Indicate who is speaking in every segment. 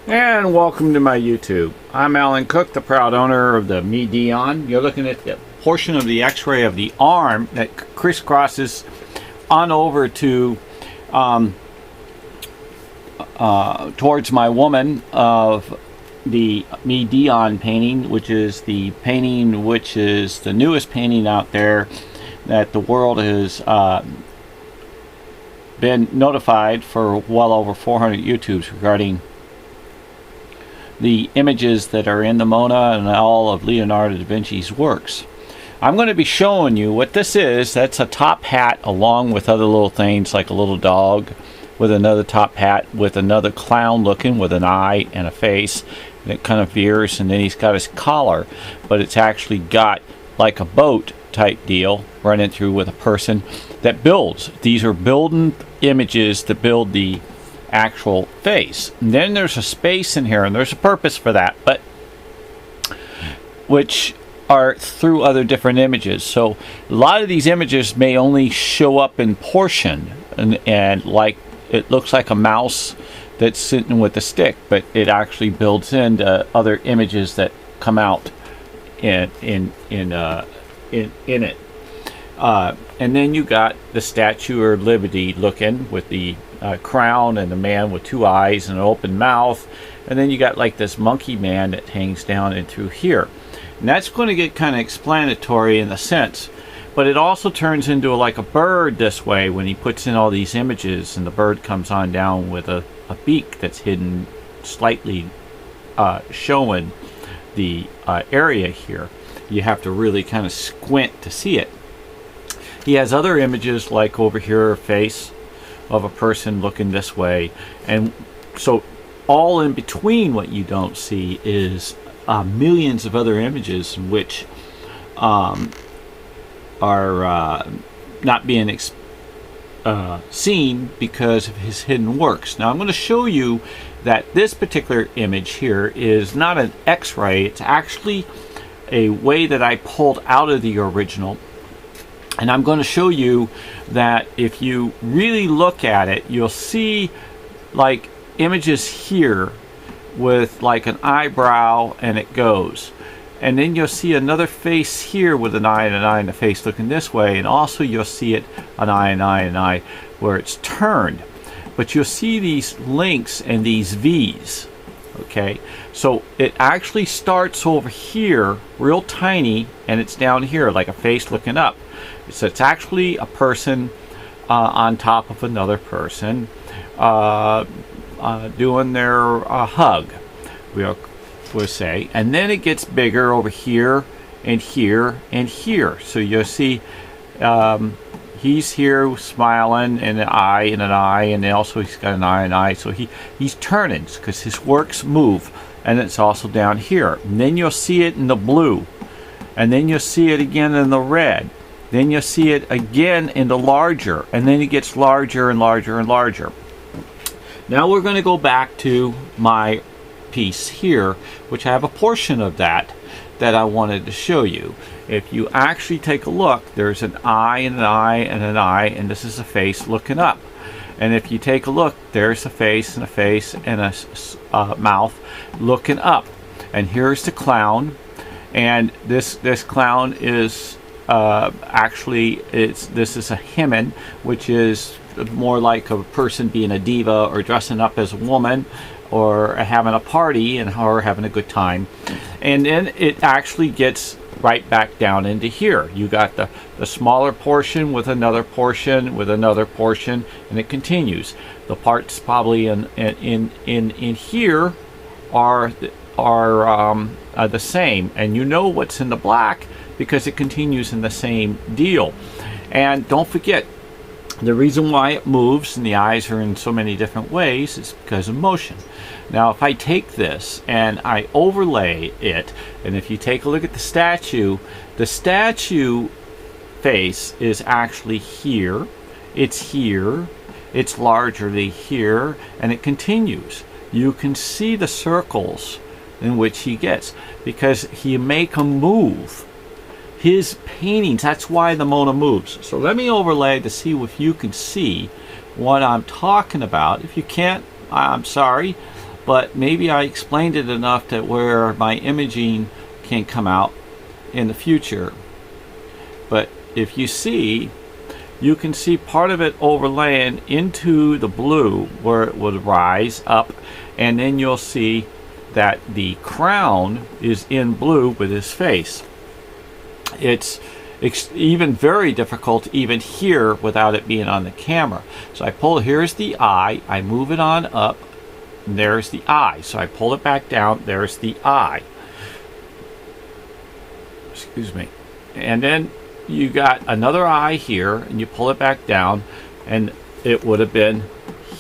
Speaker 1: And welcome to my YouTube. I'm ALANCOOK, the proud owner of the Dion. You're looking at the portion of the x-ray of the arm that crisscrosses on over to towards my woman of the Dion painting, which is the painting which is the newest painting out there that the world has been notified for well over 400 YouTubes regarding the images that are in the Mona and all of Leonardo da Vinci's works. I'm going to be showing you what this is. That's a top hat along with other little things like a little dog with another top hat with another clown looking with an eye and a face, and it kind of veers, and then he's got his collar, but it's actually got like a boat type deal running through with a person that builds. These are building images that build the actual face. And then there's a space in here, and there's a purpose for that, but which are through other different images. So a lot of these images may only show up in portion, and like it looks like a mouse that's sitting with a stick, but it actually builds into other images that come out in it. And then you got the Statue of Liberty looking with the crown and the man with two eyes and an open mouth, and then you got like this monkey man that hangs down and through here, and that's going to get kind of explanatory in the sense, but it also turns into like a bird this way when he puts in all these images, and the bird comes on down with a beak that's hidden slightly, showing the area here. You have to really kind of squint to see it. He has other images like over here, a face of a person looking this way, and so all in between what you don't see is millions of other images which are not being seen because of his hidden works. Now I'm going to show you that this particular image here is not an x-ray, it's actually a way that I pulled out of the original. And I'm going to show you that if you really look at it, you'll see like images here with like an eyebrow, and it goes. And then you'll see another face here with an eye and an eye and a face looking this way. And also you'll see it an eye and eye and eye where it's turned. But you'll see these links and these V's. Okay, so it actually starts over here real tiny, and it's down here like a face looking up. So it's actually a person on top of another person doing their hug, we'll say. And then it gets bigger over here and here and here. So you'll see he's here smiling, and an eye and an eye, and also he's got an eye and an eye. So he's turning because his works move. And it's also down here. And then you'll see it in the blue. And then you'll see it again in the red. Then you'll see it again in the larger, and then it gets larger and larger and larger. Now we're going to go back to my piece here, which I have a portion of that I wanted to show you. If you actually take a look, there's an eye and an eye and an eye, and this is a face looking up. And if you take a look, there's a face and a face and a mouth looking up. And here's the clown, and this clown is actually this is a hymen, which is more like a person being a diva or dressing up as a woman or having a party and or having a good time. And then it actually gets right back down into here. You got the smaller portion with another portion with another portion, and it continues. The parts probably in here are the same, and you know what's in the black because it continues in the same deal. And don't forget, the reason why it moves and the eyes are in so many different ways is because of motion. Now if I take this and I overlay it, and if you take a look at the statue face is actually here, it's largely here, and it continues. You can see the circles in which he gets because he make him move. His paintings, that's why the Mona moves. So let me overlay to see if you can see what I'm talking about. If you can't, I'm sorry, but maybe I explained it enough to where my imaging can come out in the future. But if you see, you can see part of it overlaying into the blue where it would rise up, and then you'll see that the crown is in blue with his face. It's even very difficult to even hear without it being on the camera. So I pull, here's the eye, I move it on up, and there's the eye. So I pull it back down, there's the eye. Excuse me. And then you got another eye here, and you pull it back down, and it would have been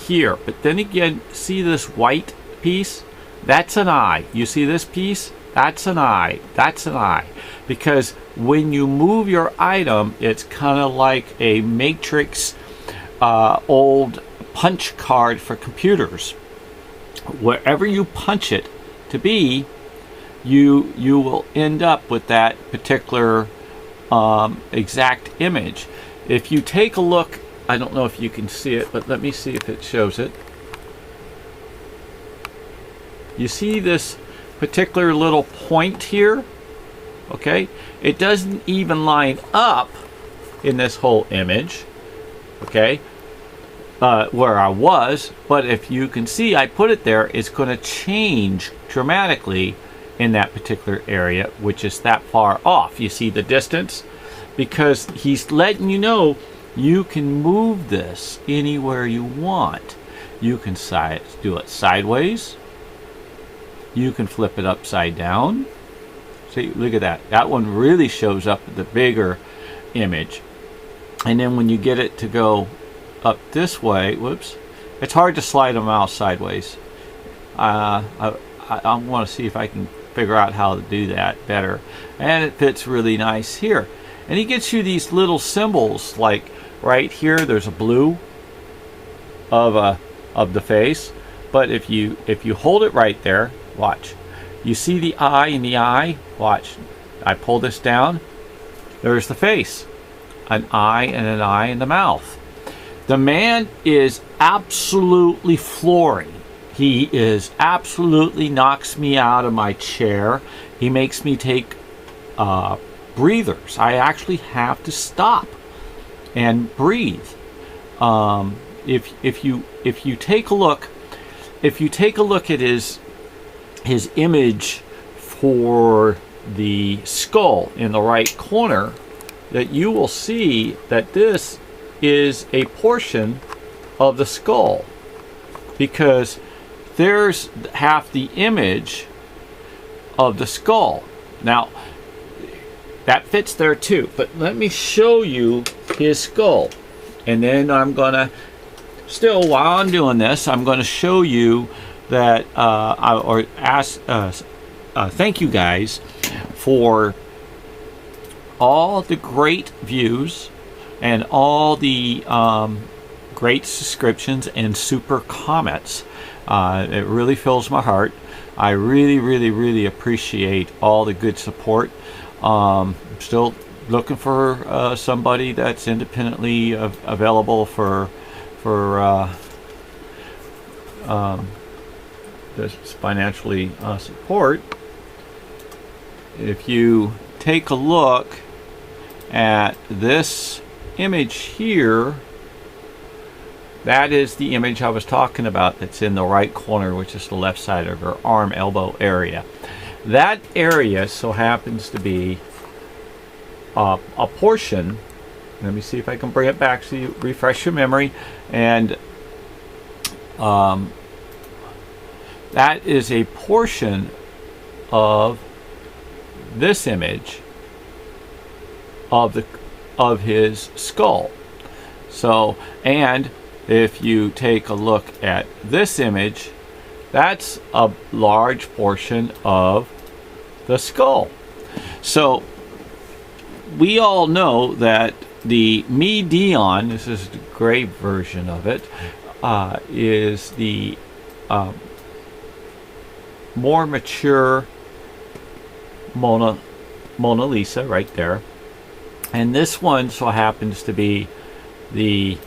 Speaker 1: here. But then again, see this white piece? That's an eye. You see this piece? That's an eye. That's an eye. Because when you move your item, it's kind of like a matrix old punch card for computers. Wherever you punch it to be, you will end up with that particular exact image. If you take a look, I don't know if you can see it, but let me see if it shows it. You see this particular little point here? Okay, it doesn't even line up in this whole image, okay, where I was, but if you can see, I put it there, it's going to change dramatically in that particular area, which is that far off. You see the distance? Because he's letting you know you can move this anywhere you want. You can do it sideways. You can flip it upside down. See, look at that. That one really shows up the bigger image. And then when you get it to go up this way, whoops, it's hard to slide a mouse sideways. I want to see if I can figure out how to do that better. And it fits really nice here. And he gets you these little symbols, like right here there's a blue of the face. But if you hold it right there, watch. You see the eye in the eye? Watch. I pull this down. There's the face. An eye and an eye in the mouth. The man is absolutely flooring. He is absolutely knocks me out of my chair. He makes me take breathers. I actually have to stop and breathe. If you take a look, at his image for the skull in the right corner, that you will see that this is a portion of the skull, because there's half the image of the skull. Now that fits there too, but let me show you his skull, and then I'm gonna still, while I'm doing this, I'm going to show you that thank you guys for all the great views and all the great subscriptions and super comments. It really fills my heart. I really appreciate all the good support. Still looking for somebody that's independently available for this financially support. If you take a look at this image here, that is the image I was talking about that's in the right corner, which is the left side of her arm, elbow area. That area so happens to be a portion. Let me see if I can bring it back so you refresh your memory. And that is a portion of this image of his skull. So, and if you take a look at this image, that's a large portion of the skull. So we all know that the Dion, this is the gray version of it, is the more mature Mona Lisa right there. And this one so happens to be the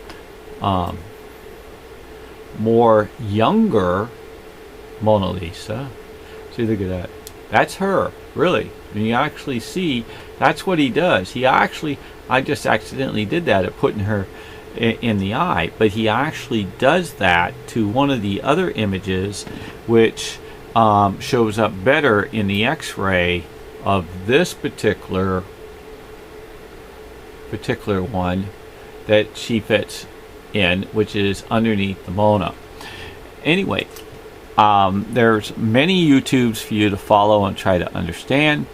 Speaker 1: more younger Mona Lisa. See, look at that. That's her, really. And you actually see, that's what he does. He actually, I just accidentally did that at putting her in the eye, but he actually does that to one of the other images, which shows up better in the X-ray of this particular one that she fits in, which is underneath the Mona. Anyway, there's many YouTubes for you to follow and try to understand.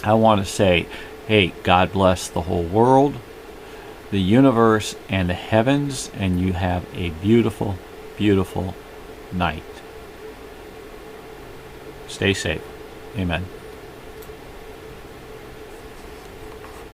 Speaker 1: I want to say, hey, God bless the whole world, the universe, and the heavens, and you have a beautiful, beautiful night. Stay safe. Amen.